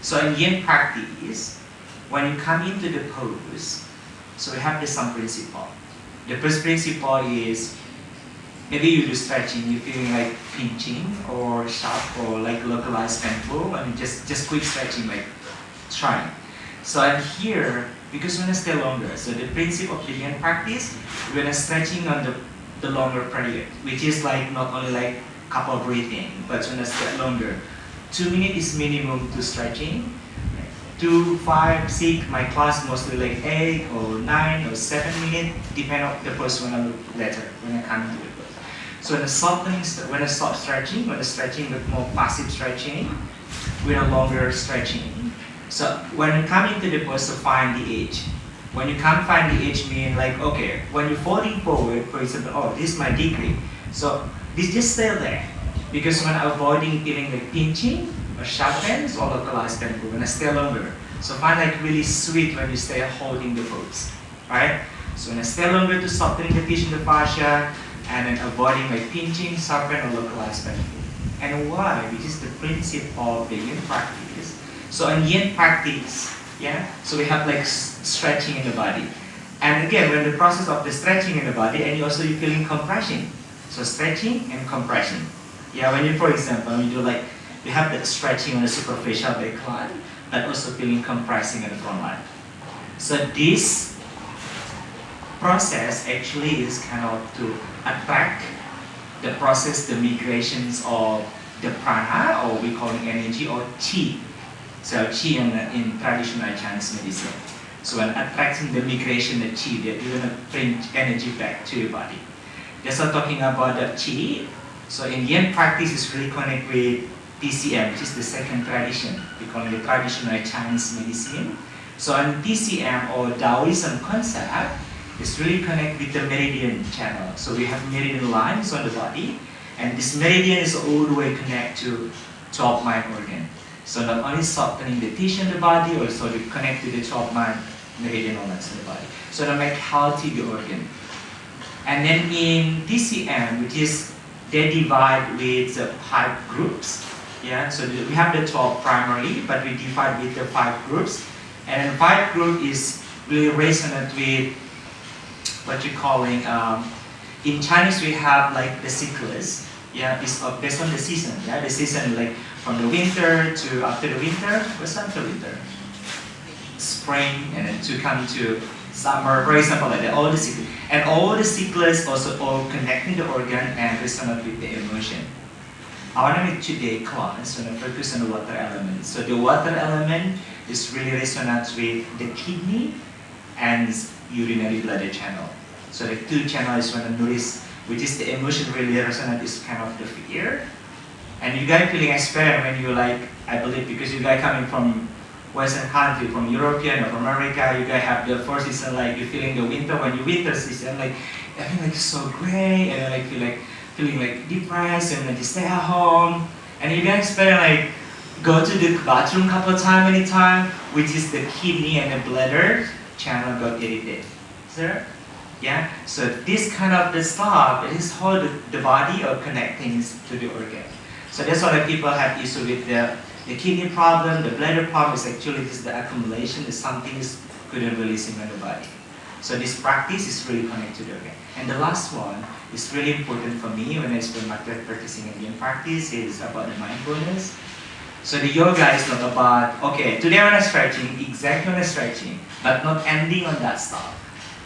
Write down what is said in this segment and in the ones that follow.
So in yin practice, when you come into the pose, so we have the some principle. The first principle is maybe you do stretching, you're feeling like pinching or sharp or like localized painful, and just quick stretching, like trying. So I'm here because we're gonna stay longer. So the principle of the yin practice, we're gonna stretching on the longer period, which is like not only like couple of breathing, but we're gonna stay longer. 2 minutes is minimum to stretching. 2, 5, 6, my class mostly like 8 or 9 or 7 minutes, depend on the person when I look later, when I come to it. So when I softening, when I stop stretching, when I stretching with more passive stretching, with a longer stretching. So when you come into the pose, so find the edge. When you can't find the edge, mean like, okay, when you're folding forward, for example, oh, this is my degree. So this just stay there. Because when avoiding feeling like pinching or sharpens or localized tempo, when I stay longer. So find like really sweet when you stay holding the pose, right? So when I stay longer to softening the tissue, the fascia, and then avoiding like pinching, sharpen, or localized tempo. And why? Which is the principle of the yin practice. So in yin practice, yeah, so we have like stretching in the body. And again, when the process of the stretching in the body, and you also you're feeling compression. So stretching and compression. Yeah, when you, for example, when you do like, you have the stretching on the superficial back line, but also feeling compressing in the front line. So this process actually is kind of to attract the process, the migrations of the prana, or we call it energy, or chi. So chi in traditional Chinese medicine. So when attracting the migration, the chi, that you're gonna bring energy back to your body. That's not talking about the chi. So in yin practice is really connect with TCM, which is the second tradition. We call it the traditional Chinese medicine. So in TCM or Taoism concept, it's really connect with the meridian channel. So we have meridian lines on the body, and this meridian is all the way connect to 12 mind organ. So not only softening the tissue in the body, also to connect to the 12 mind meridian lines in the body. So to make healthy the organ. And then in TCM, which is they divide with the 5 groups. Yeah, so we have the 12 primarily, but we divide with the 5 groups. And then 5 group is really resonant with what you're calling, in Chinese we have like the cycles. Yeah, it's based on the season. Yeah, the season like from the winter to after the winter. What's after winter? Spring, and then to come to summer, for example, like that. All the cycles, and all the cycles also all connecting the organ and resonate with the emotion. I want to make today class when I focus on the water element. So the water element is really resonant with the kidney and urinary bladder channel. So the 2 channels when I notice, which is the emotion really resonant is kind of the fear. And you guys feeling experience when you like, I believe because you guys coming from Western country, from European or from America, you guys have the first season like you're feeling the winter, when you winter season like everything like so gray, and then like feeling like depressed, and then you stay at home, and you guys spend like go to the bathroom couple of times, many times, which is the kidney and the bladder channel got irritated. Sir? Yeah? So this kind of the stuff is how the body or connect things to the organ. So that's why the people have issue with the kidney problem, the bladder problem is actually just the accumulation, is something is couldn't release in the body. So this practice is really connected to the organ. And the last one is really important for me when I spend my time practicing Indian practice is about the mindfulness. So the yoga is not about, okay, today when I'm stretching, exactly when I'm stretching, but not ending on that stuff.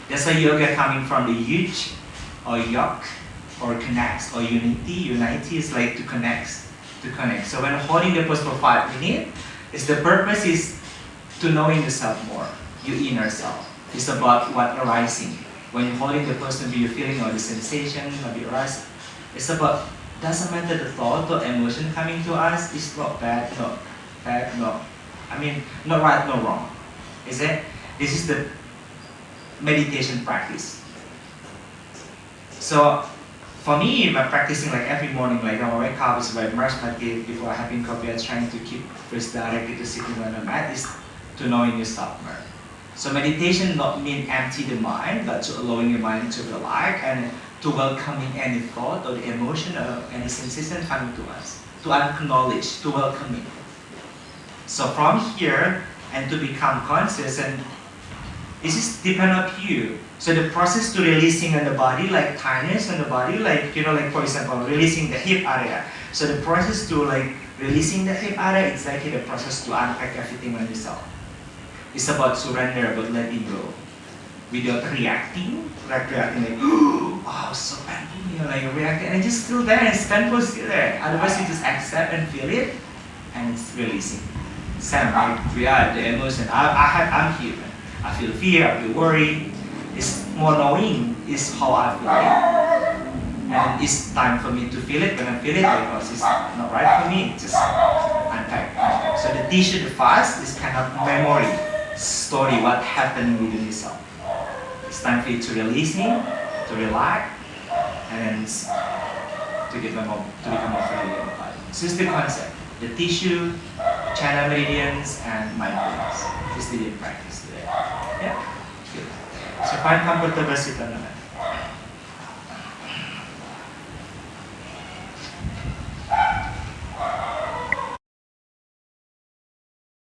That's why yoga coming from the yuj or yok or connects or unity. Unity is like to connect. So when holding the pose for 5 minutes, the purpose is to knowing yourself more, your inner self. It's about what arising. When you're holding the pose, maybe you're feeling or the sensation, maybe arise. It's about, doesn't matter the thought or emotion coming to us, it's not bad, no. I mean, not right, no wrong. Is it? This is the meditation practice. So, for me, by practicing like every morning, like I wake up, is by brush my teeth before having coffee, I'm trying to keep first directly to sitting on the mat, is to knowing yourself more. So meditation not mean empty the mind, but to allowing your mind to relax and to welcoming any thought or the emotion or any sensation coming to us, to acknowledge, to welcome it. So from here, and to become conscious, and this is depend on you. So the process to releasing on the body, like tightness on the body, like like for example, releasing the hip area. So the process to like releasing the hip area, it's like the process to unpack everything on yourself. It's about surrender, about letting go, without reacting, like oh, so painful, like reacting, and just still there, it's painful still there. Otherwise, you just accept and feel it, and it's releasing. Same, like react the emotion. I'm human. I feel fear, I feel worry. It's more knowing is how I feel it. And it's time for me to feel it when I feel it because it's not right for me. Just unpack. So the tissue, the fast is kind of memory, story, what happened within yourself. It's time for you to releasing, to relax, and to become more friendly in the body. So it's the concept. The tissue, channel meridians, and mindfulness. This is the practice today. Yeah? Good. So find comfortable sit on the mat.